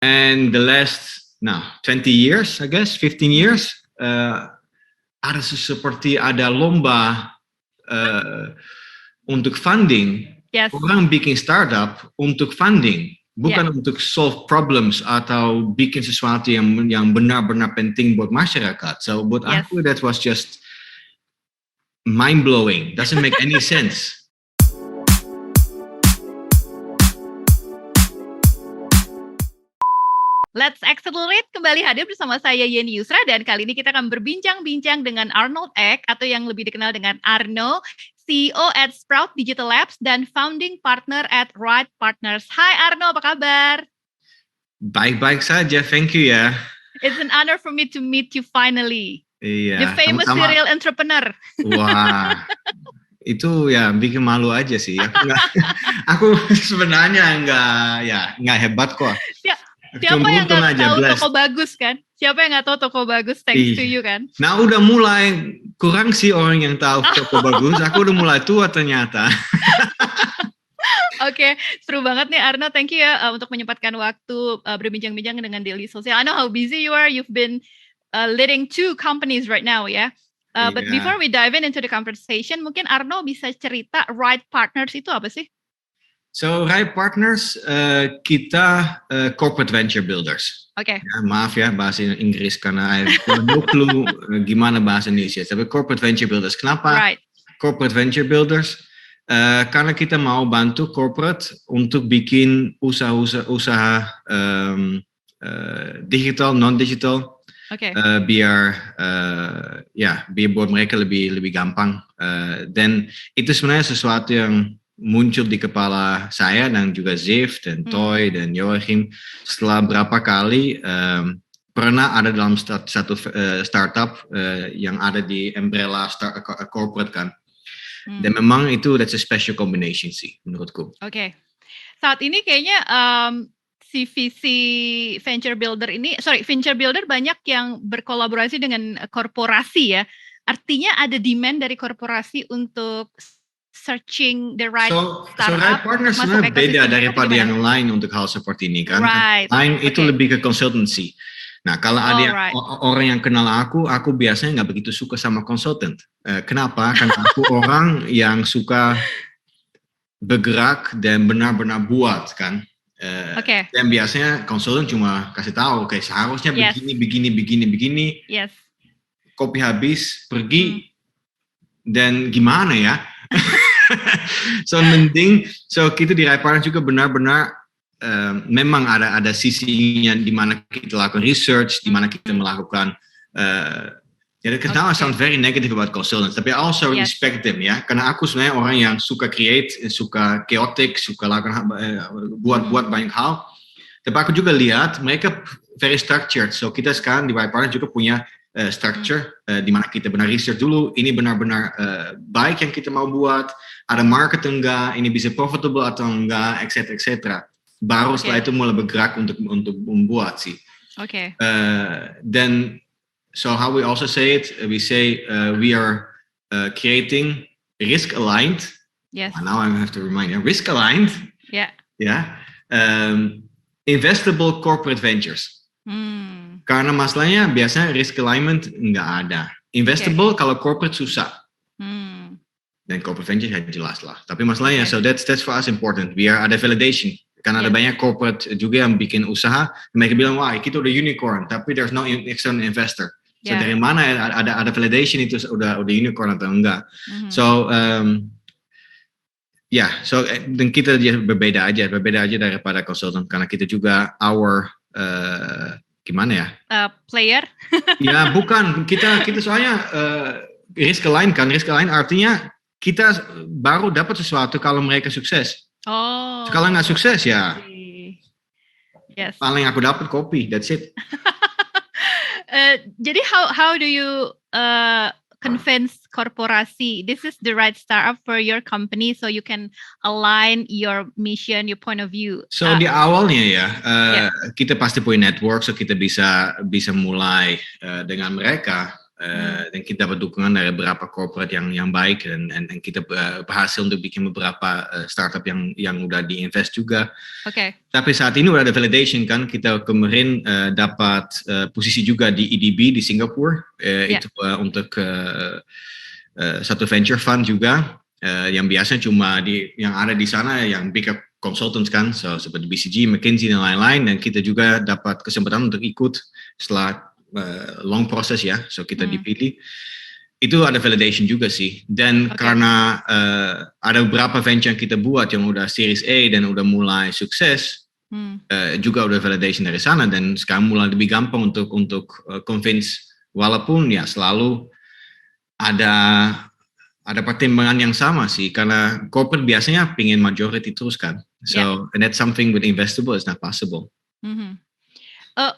And the last 20 years, I guess, 15 years, ada seperti ada lomba untuk funding. Yes. Orang bikin startup untuk funding, bukan untuk solve problems atau bikin sesuatu yang benar-benar penting buat masyarakat. So buat aku that was just mind blowing. Doesn't make any sense. Let's Accelerate kembali hadir bersama saya Yeni Yusra, dan kali ini kita akan berbincang-bincang dengan Arnold Ek, atau yang lebih dikenal dengan Arno, CEO at Sprout Digital Labs dan founding partner at Wright Partners. Hai Arno, apa kabar? Baik-baik saja, thank you ya. It's an honor for me to meet you finally. Iya. The famous serial entrepreneur. Wah, itu ya bikin malu aja sih. Aku sebenarnya nggak hebat kok. Siapa yang nggak tahu toko bagus kan? Siapa yang nggak tahu toko bagus? Thanks to you kan? Nah, udah mulai kurang sih orang yang tahu toko bagus. Aku udah mulai tua ternyata. Oke, seru banget nih Arno. Thank you ya untuk menyempatkan waktu berbincang-bincang dengan Daily Social. I know how busy you are. You've been leading 2 companies right now ya. But before we dive into the conversation, mungkin Arno bisa cerita Wright Partners itu apa sih? So, Wright Partners, kita corporate venture builders. Oke. Ya, maaf ya bahasa Inggris karena I have no clue gimana bahasa Indonesia. Tapi corporate venture builders. Kenapa corporate venture builders? Karena kita mau bantu corporate untuk bikin usaha digital, non-digital. Okay. Biar buat mereka lebih gampang. Dan itu sebenarnya sesuatu yang muncul di kepala saya dan juga Ziv dan Toy dan Joachim setelah berapa kali pernah ada dalam satu startup yang ada di umbrella corporate kan. Dan memang itu that's a special combination sih menurutku. Oke. Saat ini kayaknya si visi venture builder banyak yang berkolaborasi dengan korporasi ya. Artinya ada demand dari korporasi untuk searching the right startup. So Wright Partners sebenarnya beda daripada yang lain untuk hal seperti ini kan. Lain itu lebih ke consultancy. Nah, kalau ada orang yang kenal aku biasanya nggak begitu suka sama consultant. Kenapa? Karena aku orang yang suka bergerak dan benar-benar buat kan. Dan biasanya consultant cuma kasih tahu kayak seharusnya begini. Yes. Kopi habis, pergi, dan gimana ya? So kita di Wright Partners juga benar-benar memang ada sisinya di mana kita lakukan research, di mana kita melakukan kita sound very negative about consultants, tapi I also respect them ya, karena aku sebenarnya orang yang suka create, suka chaotic, suka lakukan buat banyak hal. Tapi aku juga lihat mereka very structured. So kita sekarang di Wright Partners juga punya structure di mana kita benar research dulu, ini benar-benar baik yang kita mau buat, ada market enggak, ini bisa profitable atau enggak, etc. Baru setelah itu mulai bergerak untuk membuat sih. Oke. Then so how we also say it, we say we are creating risk aligned. Yes. Now I have to remind you, risk aligned. Yeah. Yeah. Investable corporate ventures. Karena masalahnya biasanya risk alignment nggak ada. Investable kalau corporate susah. Dan corporate venture ya jelas lah. Tapi masalahnya, so that's for us important. Biar ada validation. Karena ada banyak corporate juga yang bikin usaha. Mereka bilang, wah kita udah unicorn. Tapi there's no external investor. So dari mana ada validation itu udah unicorn atau enggak. So dan kita berbeda aja daripada consultant. Karena kita juga player? Ya bukan, kita soalnya risk align kan. Risk align artinya kita baru dapat sesuatu kalau mereka sukses. Kalau nggak sukses ya paling aku dapat kopi, that's it. Jadi how do you convince korporasi this is the right startup for your company so you can align your mission, your point of view? So di awalnya ya kita pasti punya network, so kita bisa mulai dengan mereka. Dan kita dapat dukungan dari beberapa korporat yang baik dan kita berhasil untuk bikin beberapa startup yang udah diinvest juga. Tapi saat ini udah ada validation kan, kita kemarin dapat posisi juga di EDB di Singapura, itu untuk satu venture fund juga, yang biasanya cuma yang ada di sana yang bigger consultants kan, seperti BCG, McKinsey dan lain-lain, dan kita juga dapat kesempatan untuk ikut setelah long proses ya, so kita dipilih. Itu ada validation juga sih, dan karena ada beberapa venture yang kita buat yang udah series A dan udah mulai sukses, juga udah validation dari sana, dan sekarang mulai lebih gampang untuk convince, walaupun ya selalu ada pertimbangan yang sama sih, karena corporate biasanya pingin majority terus kan, and that's something with investable is not possible.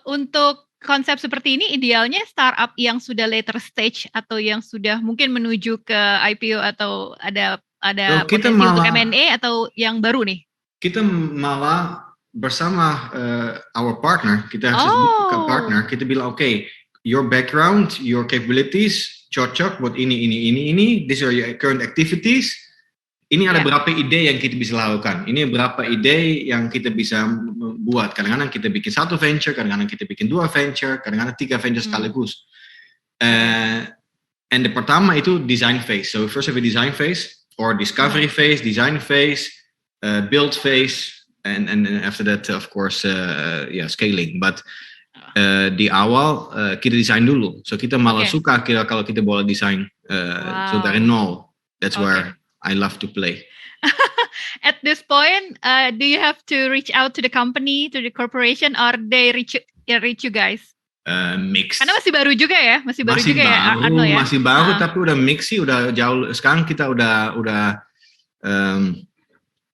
Untuk konsep seperti ini idealnya startup yang sudah later stage atau yang sudah mungkin menuju ke IPO atau ada potensi untuk M&A atau yang baru nih? Kita malah bersama our partner, kita ke partner, kita bilang okay, your background, your capabilities cocok buat ini, these are your current activities. Ini ada berapa ide yang kita bisa lakukan. Ini berapa ide yang kita bisa buat. Kadang-kadang kita bikin satu venture, kadang-kadang kita bikin 2 venture, kadang-kadang 3 venture sekaligus. And the pertama itu design phase. So first have a design phase, or discovery phase, design phase, build phase, and after that of course scaling. But di awal kita desain dulu. So kita malah suka kalau kita boleh desain. So dari nol. That's where I love to play. At this point, do you have to reach out to the company, to the corporation, or they reach you guys? Mix. Karena masih baru juga ya, masih baru ya, Arnold ya. Masih baru, tapi udah mix sih, udah jauh. Sekarang kita udah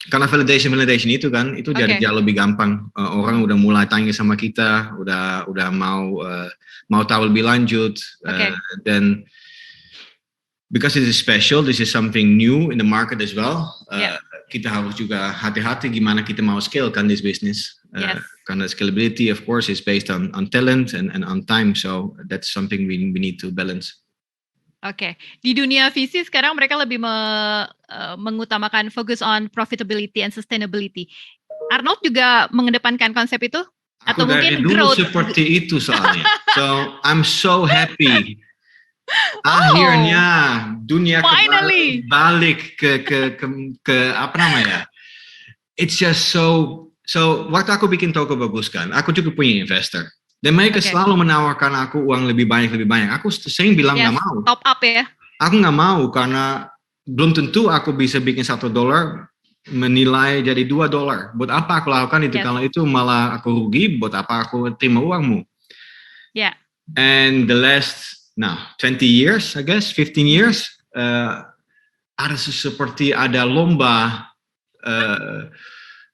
karena validation itu kan, itu jadi jauh lebih gampang. Orang udah mulai tanya sama kita, udah mau tahu lebih lanjut, dan because it is special, this is something new in the market as well. Kita harus juga hati-hati gimana kita mau scale kan this business. Karena scalability, of course, is based on talent and on time. So that's something we need to balance. Di dunia VC sekarang mereka lebih mengutamakan fokus on profitability and sustainability. Arnold juga mengedepankan konsep itu? Atau mungkin growth? Seperti itu soalnya. So I'm so happy. Akhirnya dunia balik ke apa namanya? It's just so waktu aku bikin toko bagus kan, aku juga punya investor. Dan mereka selalu menawarkan aku uang lebih banyak. Aku sering bilang nggak mau. Top up ya? Aku nggak mau karena belum tentu aku bisa bikin $1 menilai jadi $2. Buat apa aku lakukan itu? Kalau itu malah aku rugi, buat apa aku terima uangmu? And the last 20 years, I guess, 15 years, ada seperti ada lomba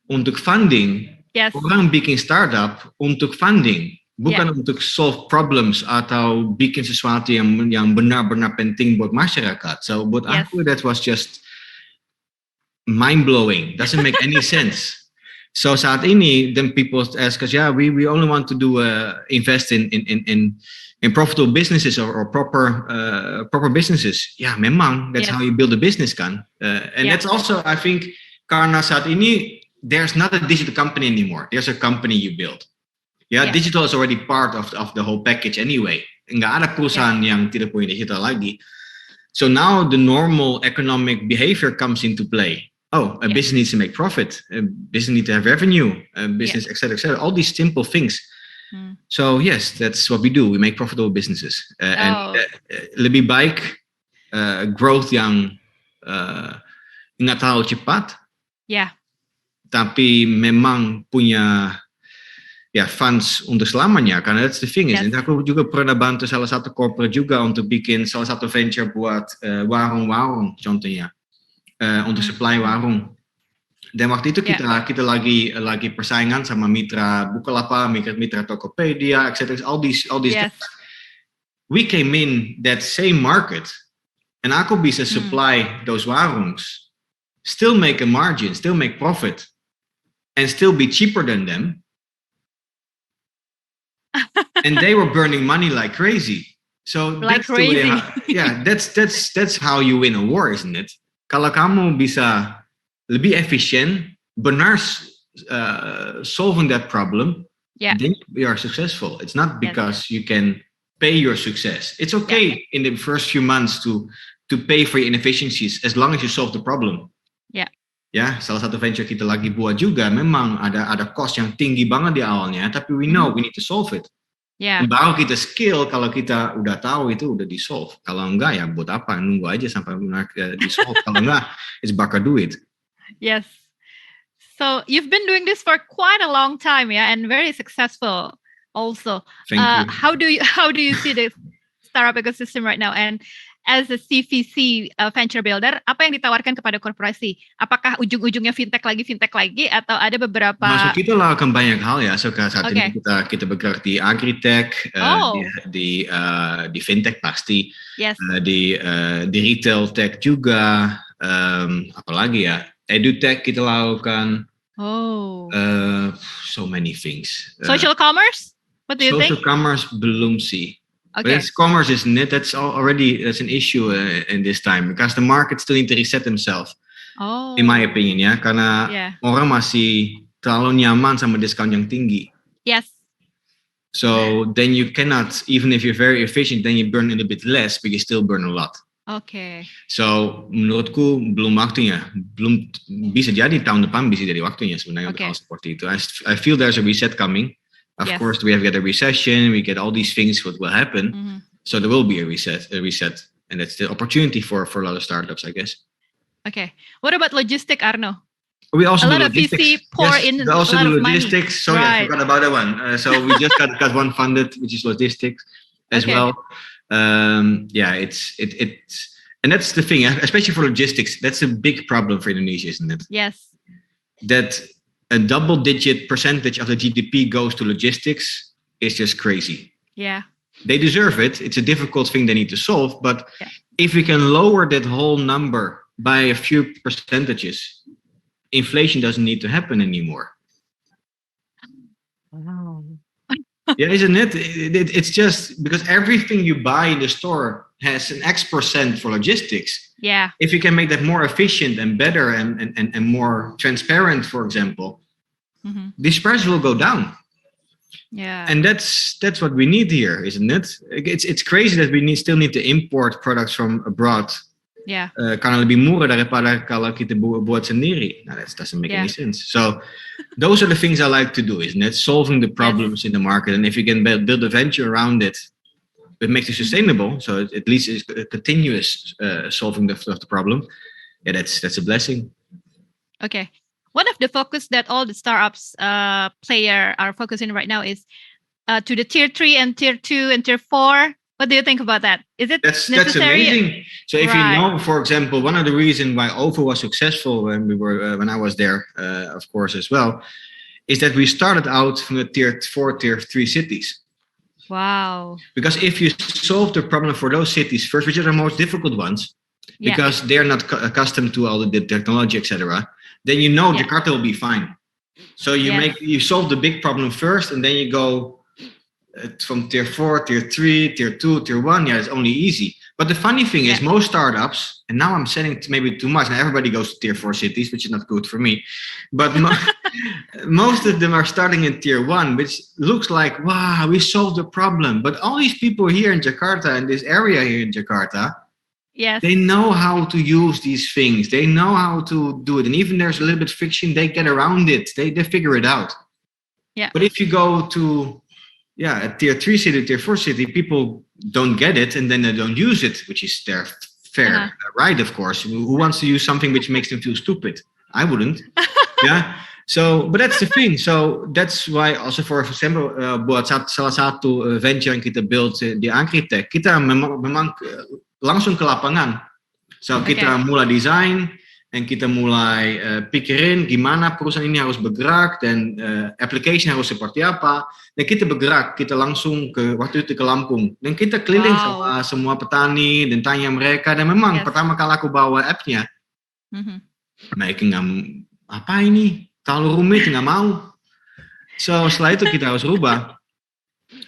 untuk funding. Orang bikin startup untuk funding, bukan untuk solve problems atau bikin sesuatu yang benar-benar penting buat masyarakat. So buat aku, that was just mind-blowing. Doesn't make any sense. So saat ini, then people ask us, we only want to do invest in profitable businesses or proper businesses. Memang that's how you build a business kan. And that's also, I think, karena saat ini there's not a digital company anymore. There's a company you build. Digital is already part of the whole package anyway. Nggak ada perusahaan yang tidak punya digital lagi. So now the normal economic behavior comes into play. A business needs to make profit. A business needs to have revenue. A business, etc., etc. All these simple things. So yes, that's what we do. We make profitable businesses. And lebih baik growth yang nggak terlalu cepat. Tapi memang punya funds untuk selamanya. Karena that's the thing is. Aku juga pernah bantu salah satu corporate juga untuk bikin salah satu venture buat warung-warung contohnya. Untuk supply warung. Dan waktu itu kita lagi persaingan sama mitra Bukalapak, mitra Tokopedia, etc. All these. We came in that same market, and aku bisa supply those warungs, still make a margin, still make profit, and still be cheaper than them. And they were burning money like crazy. So Like that's the way. crazy. That's how you win a war, isn't it? Kalau kamu bisa lebih efisien, benar solving that problem, Yeah. then you are successful. It's not because you can pay your success. It's okay in the first few months to pay for your inefficiencies as long as you solve the problem. Yeah. Ya, salah satu venture kita lagi buat juga memang ada cost yang tinggi banget di awalnya, tapi we know we need to solve it. Yeah. Dan baru kita skill kalau kita udah tahu itu udah di solve. Kalau enggak ya buat apa, nunggu aja sampai benar di solve. Kalau enggak, it's bakar duit. Yes. So you've been doing this for quite a long time, yeah, and very successful also. Thank you. How do you see the startup ecosystem right now? And as a CVC venture builder, apa yang ditawarkan kepada korporasi? Apakah ujung-ujungnya fintech lagi, atau ada beberapa? Masuk kita lakukan banyak hal ya. So saat ini kita bergerak di agritech, di fintech pasti, di retail tech juga, apalagi ya, edutech kita lakukan. So many things. Social commerce? What do you think? Social commerce belum sih. But that's commerce, isn't it? That's an issue in this time because the market still need to reset themselves. In my opinion, ya, karena orang masih terlalu nyaman sama diskon yang tinggi. Yes. So then you cannot, even if you're very efficient, then you burn a little bit less, but you still burn a lot. Okay. So menurutku belum waktunya, belum bisa jadi tahun depan bisa jadi waktunya sebenarnya untuk hal seperti itu. I feel there's a reset coming. Of course, we have got a recession. We get all these things what will happen. So there will be a reset, and that's the opportunity for a lot of startups, I guess. Okay. What about logistics, Arno? We also a do lot logistics. Of VC pour in we also a lot do of logistics. Money. So I forgot about that one. So we just got one funded, which is logistics as well. It's and that's the thing, especially for logistics. That's a big problem for Indonesia, isn't it? Yes. That a double-digit percentage of the GDP goes to logistics is just crazy. Yeah. They deserve it. It's a difficult thing they need to solve. But if we can lower that whole number by a few percentages, inflation doesn't need to happen anymore. Wow. Yeah, isn't it? It's just because everything you buy in the store has an X% for logistics. Yeah. If you can make that more efficient and better and more transparent, for example, this price will go down. Yeah. And that's what we need here, isn't it? It's crazy that we still need to import products from abroad. Yeah. Karena lebih murah daripada kalau kita buat sendiri. Now that doesn't make any sense. So those are the things I like to do, isn't it? Solving the problems in the market, and if you can build a venture around it, it makes it sustainable. So at least it's a continuous solving of the problem. Yeah, that's a blessing. Okay. One of the focus that all the startups player are focusing right now is to the tier 3 and tier 2 and tier 4. What do you think about that? Is it necessary? That's amazing. So if you know, for example, one of the reasons why OVO was successful when I was there, of course, as well, is that we started out from the tier 4, tier 3 cities. Wow. Because if you solve the problem for those cities first, which are the most difficult ones, because they're not accustomed to all the technology, etc., then you know Jakarta will be fine. So you solve the big problem first, and then you go from tier 4, tier 3, tier 2, tier 1. Yeah, it's only easy. But the funny thing is most startups, and now I'm saying maybe too much, and everybody goes to tier 4 cities, which is not good for me. But most of them are starting in tier 1, which looks like, wow, we solved the problem. But all these people here in Jakarta, in this area here in Jakarta, they know how to use these things. They know how to do it. And even there's a little bit of friction, they get around it. They figure it out. Yeah. But if you go to a tier 3 city, tier 4 city, people don't get it and then they don't use it, which is their fair right, of course. Who wants to use something which makes them feel stupid? I wouldn't. So, but that's the thing. So that's why also, for example, buat salah satu venture yang kita build di agritech, kita memang langsung ke lapangan. So kita mulai desain, dan kita mulai pikirin gimana perusahaan ini harus bergerak dan application harus seperti apa. Dan kita bergerak, kita langsung waktu itu ke Lampung. Dan kita keliling sama semua petani dan tanya mereka. Dan memang pertama kali aku bawa app-nya, mereka apa ini? Terlalu rumit, nggak mau. So setelah itu kita harus rubah.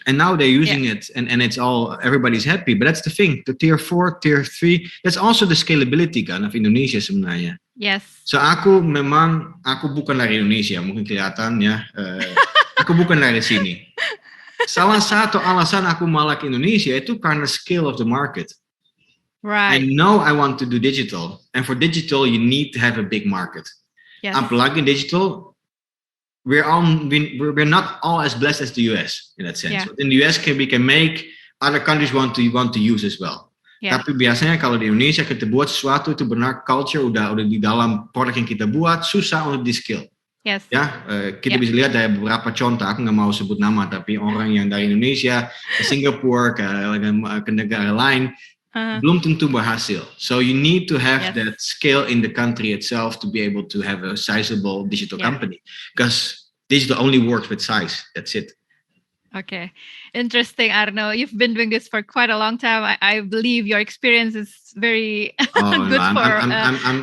And now they're using it, and it's all, everybody's happy. But that's the thing. The tier 4, tier 3, that's also the scalability kan of Indonesia sebenarnya. Yes. So aku bukan dari Indonesia, mungkin kelihatan ya. Aku bukan dari sini. Salah satu alasan aku malah ke Indonesia itu karena scale of the market. Right. I know I want to do digital, and for digital you need to have a big market. Yes. Apalagi digital, we're not all as blessed as the US in that sense. In the US we can make, other countries want to use as well. Tapi biasanya kalau di Indonesia kita buat sesuatu itu benar culture udah di dalam produk yang kita buat, susah untuk di skill. Yes. Ya, kita bisa lihat dari beberapa contoh. Aku nggak mau sebut nama, tapi orang yang dari Indonesia ke Singapura ke negara lain belum tentu berhasil. So you need to have that scale in the country itself to be able to have a sizable digital company, because digital only works with size. That's it. Okay, interesting, Arnold. You've been doing this for quite a long time. I believe your experience is very good for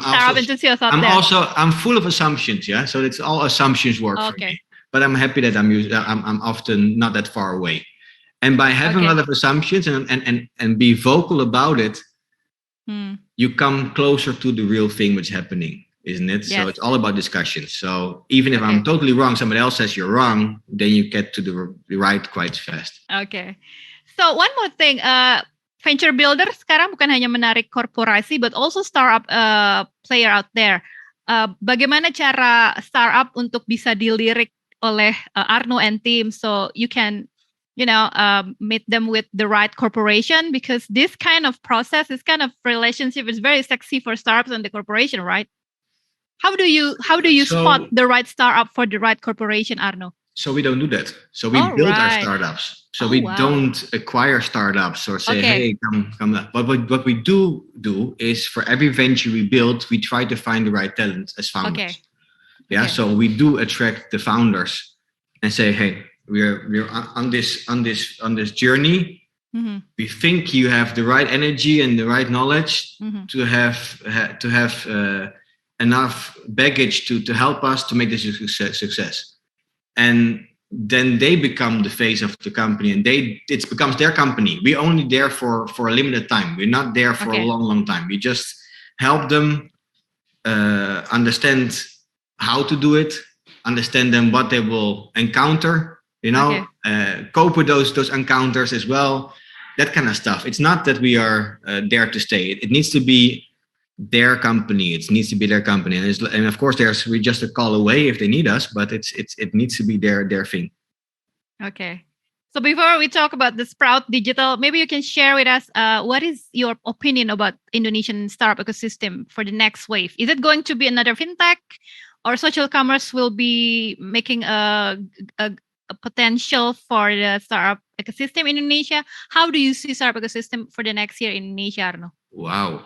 startup enthusiasts out there. I'm full of assumptions, yeah. So it's all assumptions work for me. But I'm happy that I'm often not that far away. And by having a lot of assumptions and be vocal about it, you come closer to the real thing which is happening, isn't it? Yes. So it's all about discussion. So even if I'm totally wrong, somebody else says you're wrong, then you get to the right quite fast. Okay. So one more thing, venture builder sekarang bukan hanya menarik korporasi, but also startup player out there. Bagaimana cara startup untuk bisa dilirik oleh Arnold and team, so you can meet them with the right corporation, because this kind of process, this kind of relationship is very sexy for startups and the corporation, right? How do you spot the right startup for the right corporation, Arno? So we don't do that. So we build our startups. So we don't acquire startups or say, hey, come. But what we do is for every venture we build, we try to find the right talent as founders. So we do attract the founders and say, hey, we're on this journey. Mm-hmm. We think you have the right energy and the right knowledge to have enough baggage to help us to make this a success. And then they become the face of the company, and it becomes their company. We're only there for a limited time. We're not there for a long time. We just help them understand how to do it, understand them what they will encounter, cope with those encounters as well, that kind of stuff. It's not that we are there to stay. It needs to be their company. It needs to be their company, and of course, we're just a call away if they need us. But it needs to be their thing. Okay. So before we talk about the Sprout Digital, maybe you can share with us what is your opinion about Indonesian startup ecosystem for the next wave? Is it going to be another fintech, or social commerce will be making a potential for the startup ecosystem in Indonesia? How do you see startup ecosystem for the next year in Indonesia, Arno? Wow.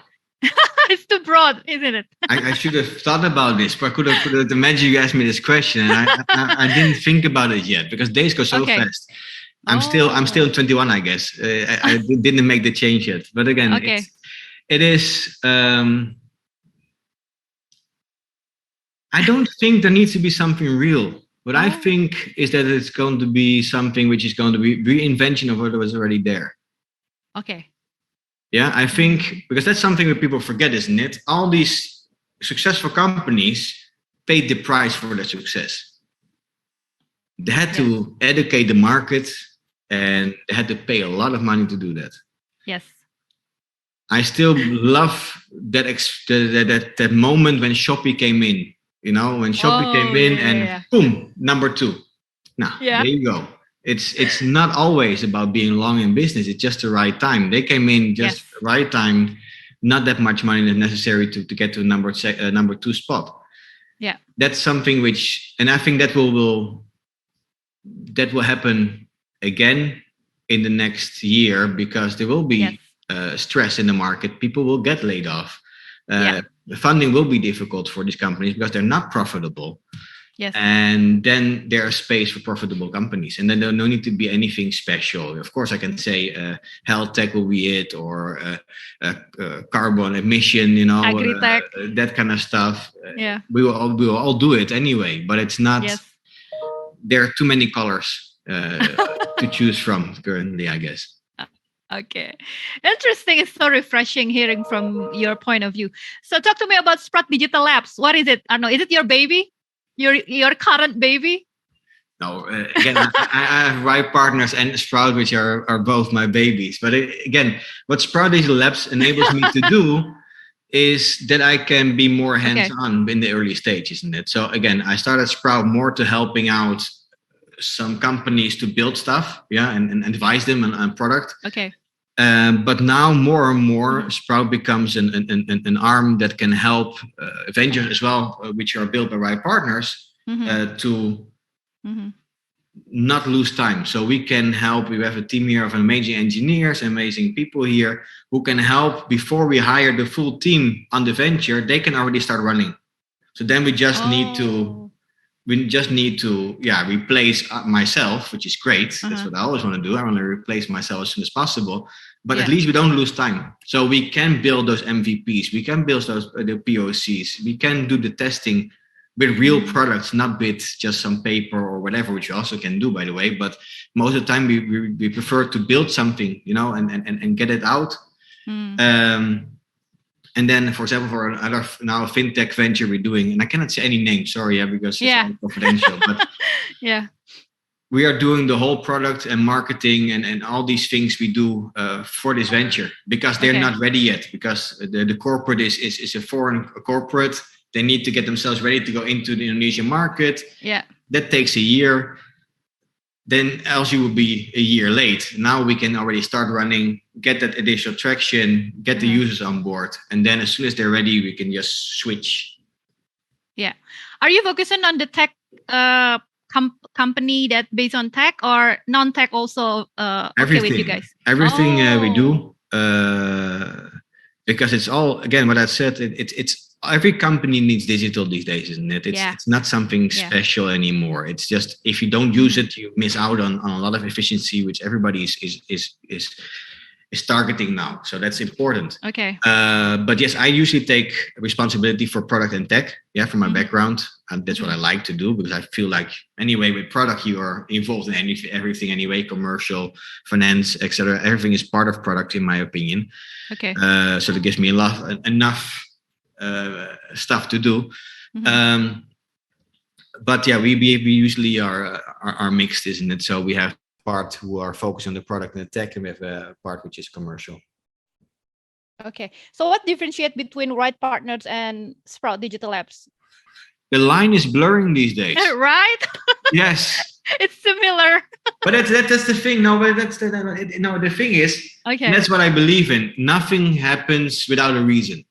It's too broad, isn't it? I should have thought about this, but I could have imagined you asked me this question, and I didn't think about it yet, because days go so fast. I'm still 21, I guess. I didn't make the change yet, but again, it is. I don't think there needs to be something real. What I think is that it's going to be something which is going to be reinvention of what was already there. Okay. Yeah, I think, because that's something that people forget, isn't it? All these successful companies paid the price for their success. They had to educate the market, and they had to pay a lot of money to do that. Yes. I still love that moment when Shopee came in. When Shopee came in and boom, number 2. Now, there you go. It's not always about being long in business. It's just the right time. They came in just the right time, not that much money necessary to get to number 2 spot. Yeah, that's something which, and I think that will happen again in the next year, because there will be stress in the market. People will get laid off. The funding will be difficult for these companies because they're not profitable. Yes. And then there's space for profitable companies, and then there's no need to be anything special. Of course, I can say health tech will be it, or carbon emission, agri-tech, that kind of stuff. Yeah, we will all do it anyway, but it's not. Yes. There are too many colors to choose from currently, I guess. Okay. Interesting. It's so refreshing hearing from your point of view. So talk to me about Sprout Digital Labs. What is it, Arnold? Is it your baby? Your current baby? No, again, I have Wright Partners and Sprout, which are both my babies. But again, what Sprout Digital Labs enables me to do is that I can be more hands-on in the early stage, isn't it? So again, I started Sprout more to helping out some companies to build stuff, and advise them on product. Okay. But now more and more, Sprout becomes an arm that can help ventures as well, which are built by Wright Partners, to not lose time. So we can help. We have a team here of amazing engineers, amazing people here who can help before we hire the full team on the venture. They can already start running. So then we just need to replace myself, which is great. That's what I always want to do. I want to replace myself as soon as possible. But at least we don't lose time. So we can build those MVPs. We can build those the POCs. We can do the testing with real products, not with just some paper or whatever, which you also can do, by the way. But most of the time, we prefer to build something, and get it out. And then, for example, for another now a fintech venture we're doing, and I cannot say any names, sorry, because it's all confidential. But we are doing the whole product and marketing and all these things we do for this venture because they're not ready yet. Because the corporate is a foreign corporate. They need to get themselves ready to go into the Indonesian market. Yeah, that takes a year. Then else you will be a year late. Now we can already start running, get that additional traction, get the users on board. And then as soon as they're ready, we can just switch. Yeah. Are you focusing on the tech company that based on tech or non-tech also okay with you guys? Everything we do. Because it's all, again, what I said, it's every company needs digital these days, isn't it? It's not something special anymore. It's just if you don't use it, you miss out on a lot of efficiency, which everybody is targeting now. So that's important. Okay. But yes, I usually take responsibility for product and tech. Yeah, from my background, and that's what I like to do because I feel like anyway with product you are involved in everything anyway, commercial, finance, etc. Everything is part of product, in my opinion. Okay. So that gives me enough stuff to do. But yeah, we usually are mixed, isn't it? So we have part who are focused on the product and the tech, and we have a part which is commercial. Okay. So what differentiates between Wright Partners and Sprout Digital Labs? The line is blurring these days. Right? Yes. It's similar. But that's the thing. No, but the thing is, and that's what I believe in. Nothing happens without a reason.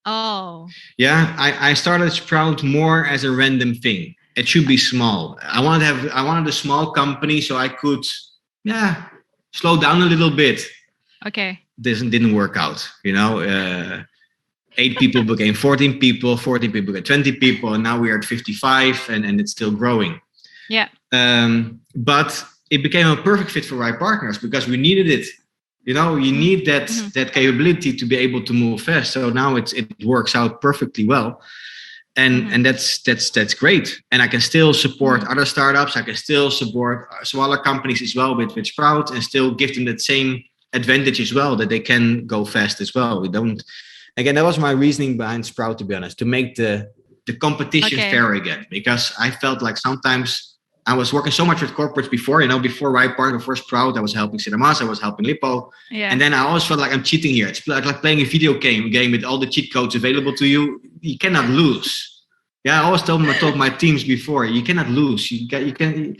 Oh. Yeah, I started Sprout more as a random thing. It should be small. I wanted a small company so I could, slow down a little bit. Okay. Didn't work out. 8 people became 14 people, 14 people became 20 people, and now we are at 55, and it's still growing. Yeah. But it became a perfect fit for Wright Partners because we needed it. You need that capability to be able to move fast. So now it works out perfectly well. And that's great. And I can still support other startups. I can still support smaller companies as well with Sprout and still give them that same advantage as well, that they can go fast as well. Again, that was my reasoning behind Sprout, to be honest, to make the competition fair again, because I felt like sometimes I was working so much with corporates before, before Wright Partners, before Sprout, I was helping Cinemas, I was helping Lippo. Yeah. And then I always felt like I'm cheating here. It's like playing a video game with all the cheat codes available to you. You cannot lose. Yeah, I always told my teams before, you cannot lose. You can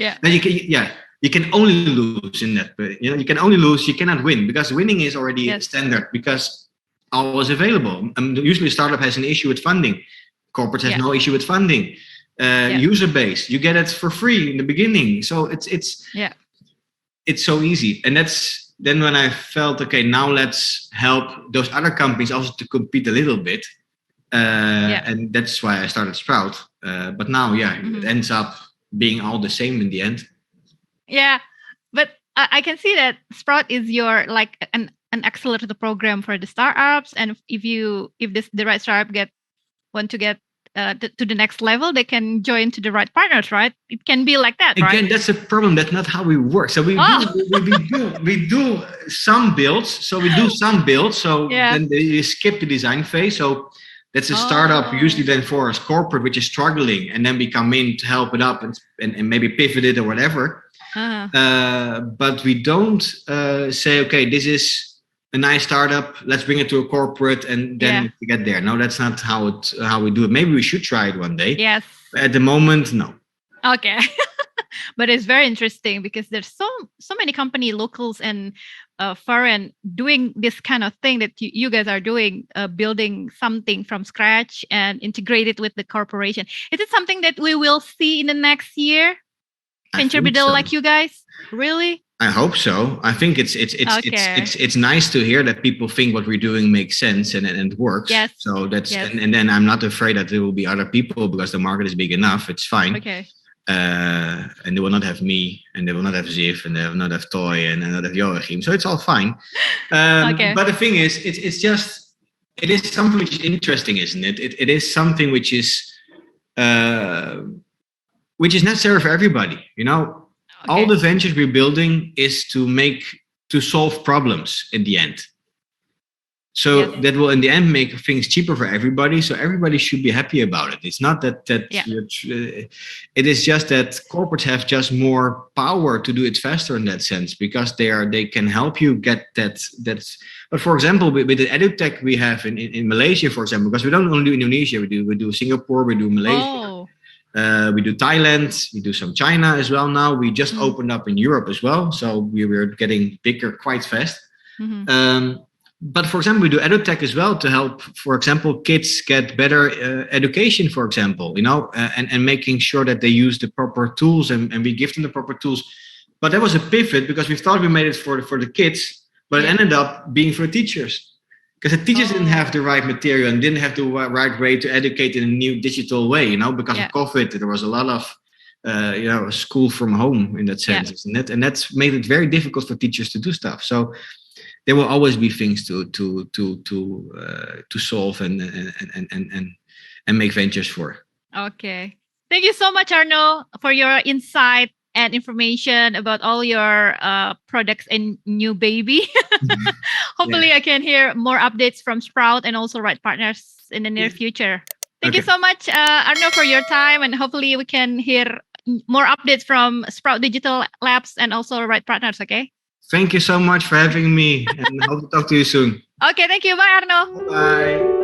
only lose in that. But, you can only lose, you cannot win, because winning is already standard, because all is available. Usually a startup has an issue with funding. Corporate has no issue with funding. User base, you get it for free in the beginning. So it's so easy. And that's then when I felt, okay, now let's help those other companies also to compete a little bit. And that's why I started Sprout. But now, it ends up being all the same in the end. Yeah, but I can see that Sprout is your like an accelerator program for the startups. And if the right startup want to get to the next level, they can join to the Wright Partners, right? It can be like that, right? Again, that's a problem. That's not how we work. So we do some builds. So then they skip the design phase. So that's a startup, usually then for a corporate which is struggling, and then we come in to help it up and maybe pivot it or whatever. But we don't say, okay, this is a nice startup, let's bring it to a corporate and then get there. No, that's not how we do it. Maybe we should try it one day. Yes. At the moment, no. Okay. But it's very interesting because there's so many company locals and foreign doing this kind of thing that you guys are doing, building something from scratch and integrate it with the corporation. Is it something that we will see in the next year? Venture builder like you guys? Really? I hope so. I think it's nice to hear that people think what we're doing makes sense and it works. Yes. So that's and then I'm not afraid that there will be other people because the market is big enough. It's fine. Okay. And they will not have me, and they will not have Ziv, and they will not have Toy, and not have Joachim. So it's all fine. But the thing is, it is something which is interesting, isn't it? It is something which is necessary for everybody. You know, all the ventures we're building is to solve problems in the end. So that will in the end make things cheaper for everybody. So everybody should be happy about it. It's not that it is just that corporates have just more power to do it faster in that sense, because they can help you get that. But for example, with the edutech we have in Malaysia, for example, because we don't only do Indonesia, we do Singapore, we do Malaysia. We do Thailand, we do some China as well now. We just opened up in Europe as well. So we were getting bigger quite fast. But for example, we do edutech as well to help, for example, kids get better education, for example, you know, and making sure that they use the proper tools and we give them the proper tools. But that was a pivot because we thought we made it for the kids, but it ended up being for teachers. Because the teachers didn't have the right material and didn't have the right way to educate in a new digital way, you know, because of COVID, there was a lot of, school from home in that sense, isn't it? And that's made it very difficult for teachers to do stuff. So there will always be things to solve and make ventures for. Okay. Thank you so much, Arnold, for your insight and information about all your products and new baby. Hopefully I can hear more updates from Sprout and also Wright Partners in the near future. Thank you so much, Arnold, for your time, and hopefully we can hear more updates from Sprout Digital Labs and also Wright Partners, okay? Thank you so much for having me, and hope to talk to you soon. Okay, thank you. Bye, Arnold. Bye.